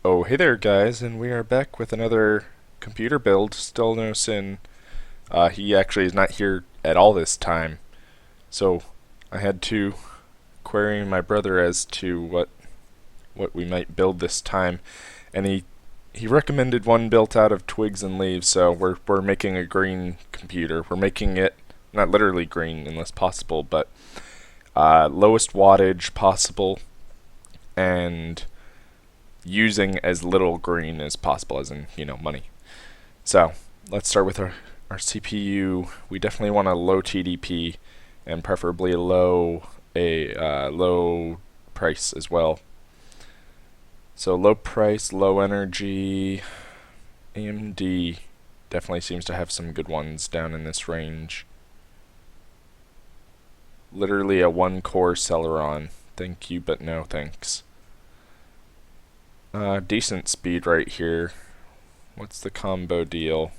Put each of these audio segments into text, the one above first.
Oh, hey there, guys, and we are back with another computer build. Still no sin. He actually is not here at all this time, so I had to query my brother as to what we might build this time, and he recommended one built out of twigs and leaves. So we're making a green computer. We're making it not literally green unless possible, but lowest wattage possible, and using as little green as possible, as in, money. So let's start with our CPU. We definitely want a low TDP and preferably low price as well. So low price, low energy. AMD definitely seems to have some good ones down in this range. Literally a one core Celeron. Thank you, but no thanks. Decent speed right here. What's the combo deal?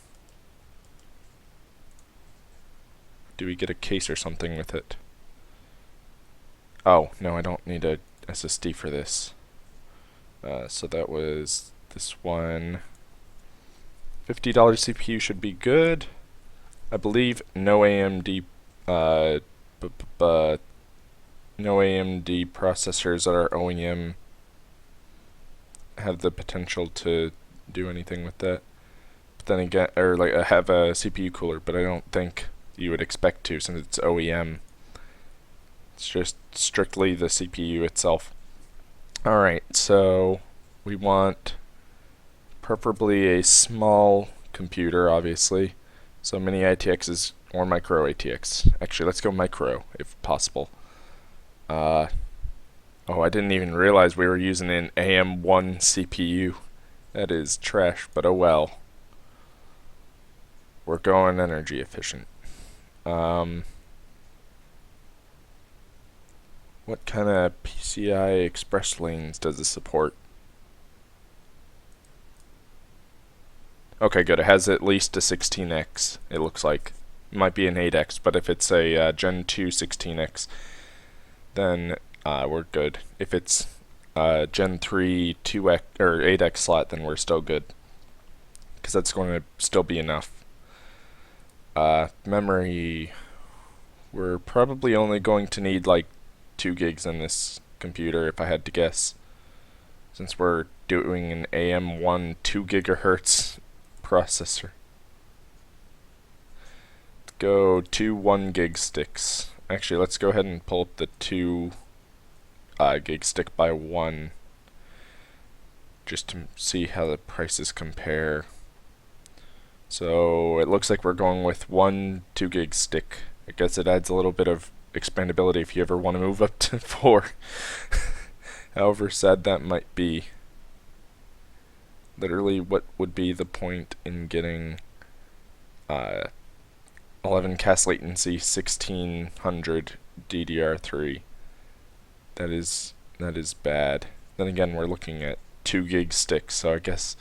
Do we get a case or something with it? Oh, no, I don't need a SSD for this. So that was this one. $50 CPU should be good. I believe no AMD no AMD processors that are OEM have the potential to do anything with that. But then again, or like I have a CPU cooler, but I don't think you would expect to since it's OEM. It's just strictly the CPU itself. Alright, so we want preferably a small computer, obviously. So mini ITXs or micro ATX. Actually, let's go micro if possible. Oh, I didn't even realize we were using an AM1 CPU. That is trash, but oh well. We're going energy efficient. What kind of PCI Express lanes does this support? Okay, good. It has at least a 16x, it looks like. It might be an 8x, but if it's a Gen 2 16x, then we're good. If it's Gen 3 2x or 8x slot, then we're still good, because that's going to still be enough. Memory, we're probably only going to need like 2 gigs in this computer, if I had to guess, since we're doing an AM1 2 gigahertz processor. Let's go 2 1 gig sticks. Actually, let's go ahead and pull up the 2 gig stick by 1 just to see how the prices compare. So it looks like we're going with 1 2 gig stick. I guess it adds a little bit of expandability if you ever want to move up to 4. However sad that might be. Literally, what would be the point in getting 11 CAS latency 1600 DDR3? That is bad. Then again, we're looking at 2 gig sticks, so I guess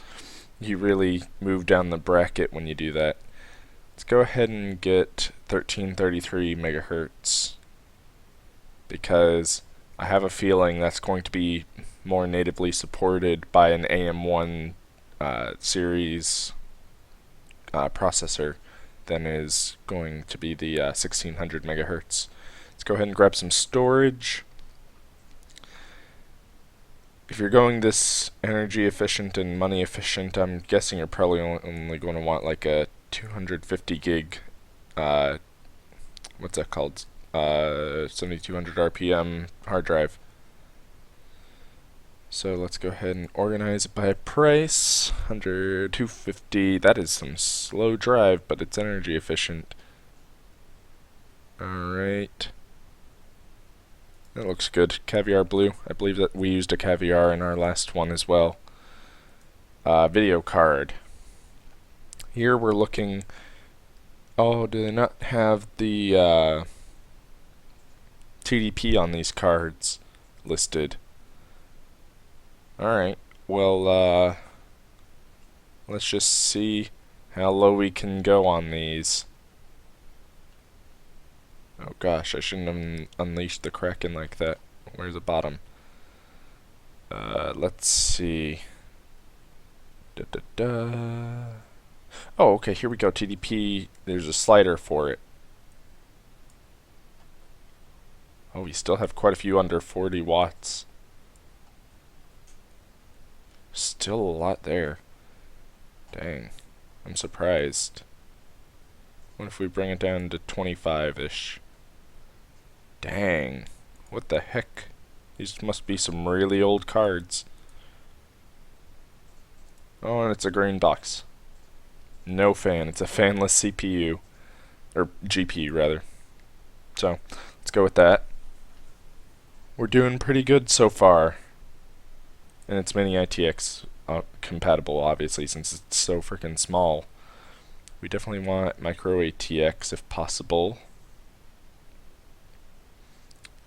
you really move down the bracket when you do that. Let's go ahead and get 1333 megahertz, because I have a feeling that's going to be more natively supported by an AM1 series processor than is going to be the 1600 megahertz. Let's go ahead and grab some storage. If you're going this energy efficient and money efficient, I'm guessing you're probably only going to want like a 250 gig, what's that called? 7200 RPM hard drive. So let's go ahead and organize it by price. 100, 250. That is some slow drive, but it's energy efficient. Alright. That looks good. Caviar blue. I believe that we used a caviar in our last one as well. Video card. Here we're looking... Oh, do they not have the TDP on these cards listed? Alright, well, let's just see how low we can go on these. Oh gosh, I shouldn't have unleashed the Kraken like that. Where's the bottom? Let's see. Da, da, da. Oh, okay, here we go. TDP, there's a slider for it. Oh, we still have quite a few under 40 watts. Still a lot there. Dang. I'm surprised. What if we bring it down to 25-ish? Dang. What the heck? These must be some really old cards. Oh, and it's a green box. No fan. It's a fanless CPU. Or GPU, rather. So, let's go with that. We're doing pretty good so far. And it's mini ITX compatible, obviously, since it's so freaking small. We definitely want micro ATX if possible.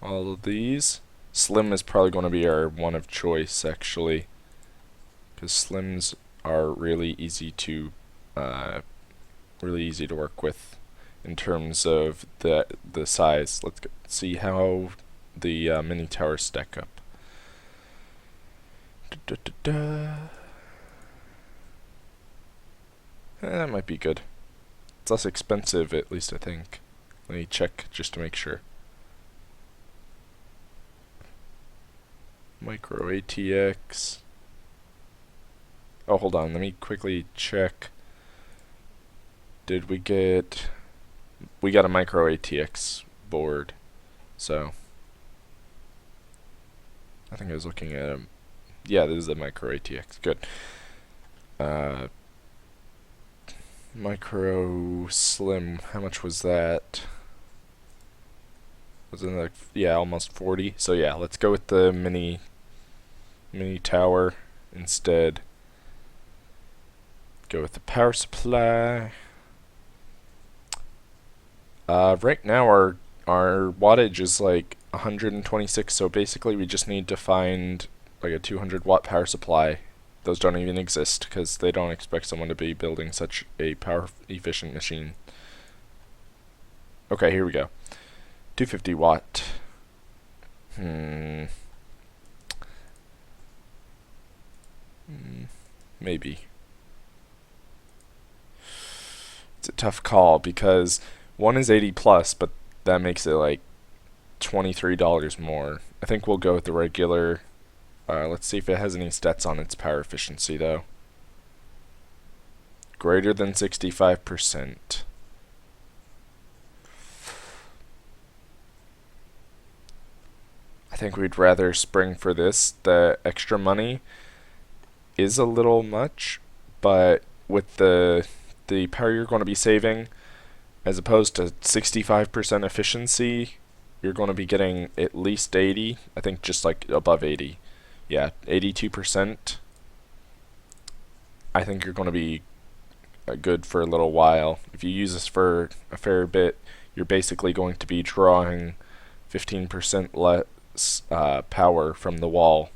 All of these. Slim is probably going to be our one of choice, actually, because slims are really easy to work with in terms of the size. Let's see how the mini towers stack up. That might be good. It's less expensive, at least I think. Let me check just to make sure. Micro ATX. Oh, hold on. Let me quickly check. Did we get... We got a micro ATX board. So... I think I was looking at... Yeah, this is a micro ATX. Good. Micro Slim. How much was that? Was it like... Yeah, almost 40. So yeah, let's go with the mini tower instead. Go with the power supply. Right now our wattage is like 126, so basically we just need to find like a 200 watt power supply. Those don't even exist because they don't expect someone to be building such a power efficient machine. Okay, here we go. 250 watt. Maybe. It's a tough call because one is 80 plus, but that makes it like $23 more. I think we'll go with the regular. Let's see if it has any stats on its power efficiency though. Greater than 65%. I think we'd rather spring for this. The extra money is a little much, but with the power you're going to be saving, as opposed to 65% efficiency, you're going to be getting at least 80. I think just like above 80. Yeah, 82%. I think you're going to be good for a little while. If you use this for a fair bit, you're basically going to be drawing 15% less power from the wall.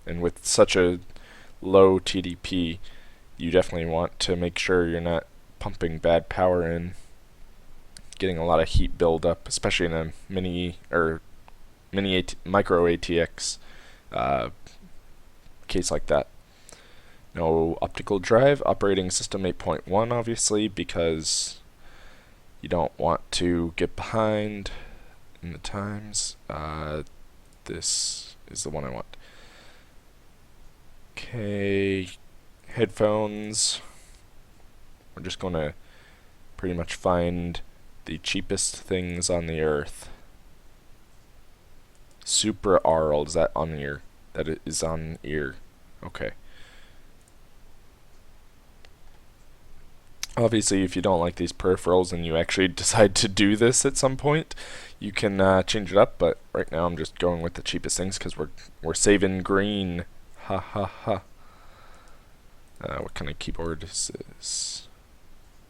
And with such a low TDP, you definitely want to make sure you're not pumping bad power in, getting a lot of heat buildup, especially in a micro ATX case like that. No optical drive, operating system 8.1 obviously, because you don't want to get behind in the times. This is the one I want. Okay, headphones. We're just going to pretty much find the cheapest things on the earth. Super Arl, is that on ear? That it is on ear. Okay. Obviously, if you don't like these peripherals and you actually decide to do this at some point, you can change it up. But right now, I'm just going with the cheapest things because we're saving green. Ha ha ha. What kind of keyboard is this?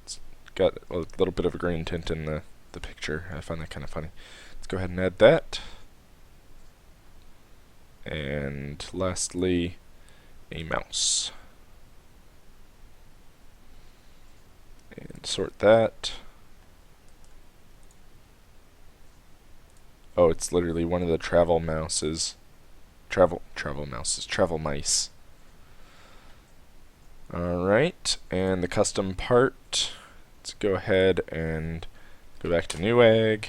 It's got a little bit of a green tint in the picture. I find that kind of funny. Let's go ahead and add that. And lastly, a mouse. And sort that. Oh, it's literally one of the travel mouses. Travel mice. Alright, and the custom part, let's go ahead and go back to Newegg,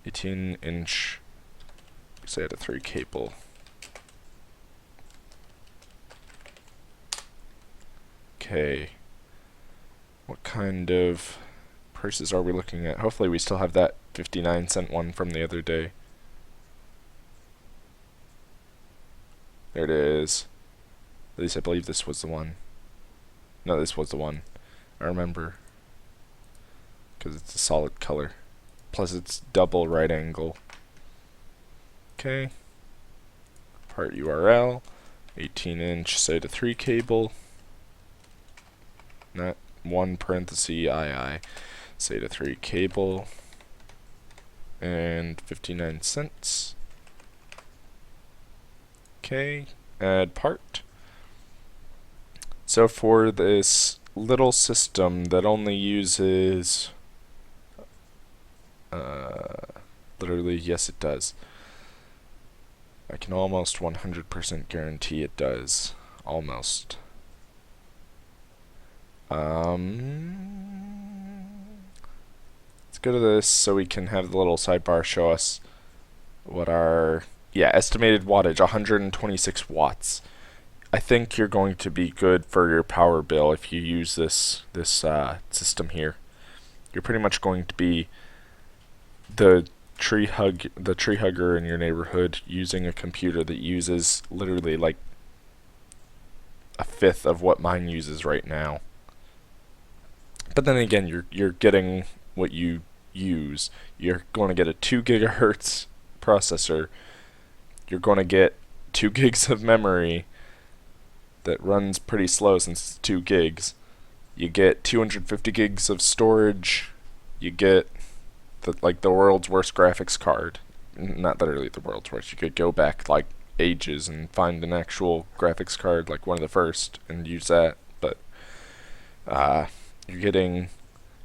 18-inch SATA 3 cable. Okay, what kind of prices are we looking at? Hopefully we still have that 59-cent one from the other day. There it is. At least I believe this was the one. No, this was the one. I remember. Because it's a solid color. Plus it's double right angle. Okay. Part URL. 18-inch SATA 3 cable. Not 1 parenthesis II. SATA 3 cable. And 59 cents. Okay. Add part. So for this little system that only uses, literally, yes it does. I can almost 100% guarantee it does. Almost. Let's go to this so we can have the little sidebar show us what our, estimated wattage, 126 watts. I think you're going to be good for your power bill if you use this system here. You're pretty much going to be the tree hugger in your neighborhood using a computer that uses literally like a fifth of what mine uses right now. But then again, you're getting what you use. You're going to get a 2 gigahertz processor. You're going to get 2 gigs of memory that runs pretty slow since it's 2 gigs. You get 250 gigs of storage. You get the world's worst graphics card. Not literally the world's worst. You could go back like ages and find an actual graphics card, like one of the first, and use that. But you're getting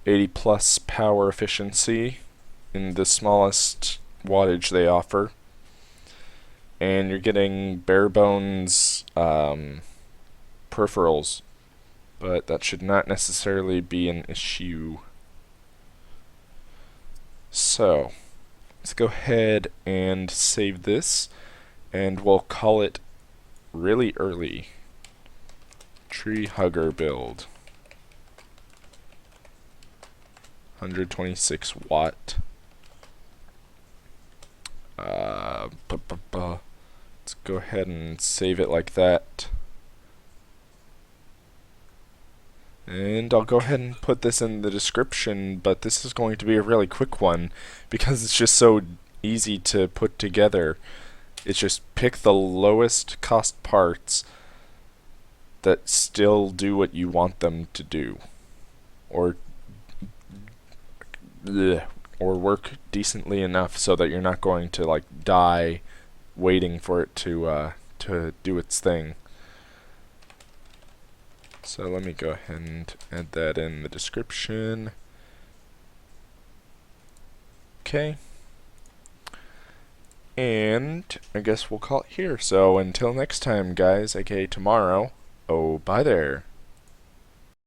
80 plus power efficiency in the smallest wattage they offer. And you're getting bare bones peripherals, but that should not necessarily be an issue. So let's go ahead and save this, and we'll call it really early. Tree hugger build. 126 watt. Let's go ahead and save it like that. And I'll go ahead and put this in the description, but this is going to be a really quick one because it's just so easy to put together. It's just pick the lowest cost parts that still do what you want them to do, or work decently enough so that you're not going to like die waiting for it to do its thing. So let me go ahead and add that in the description. Okay. And I guess we'll call it here. So until next time, guys, aka tomorrow, oh, bye there.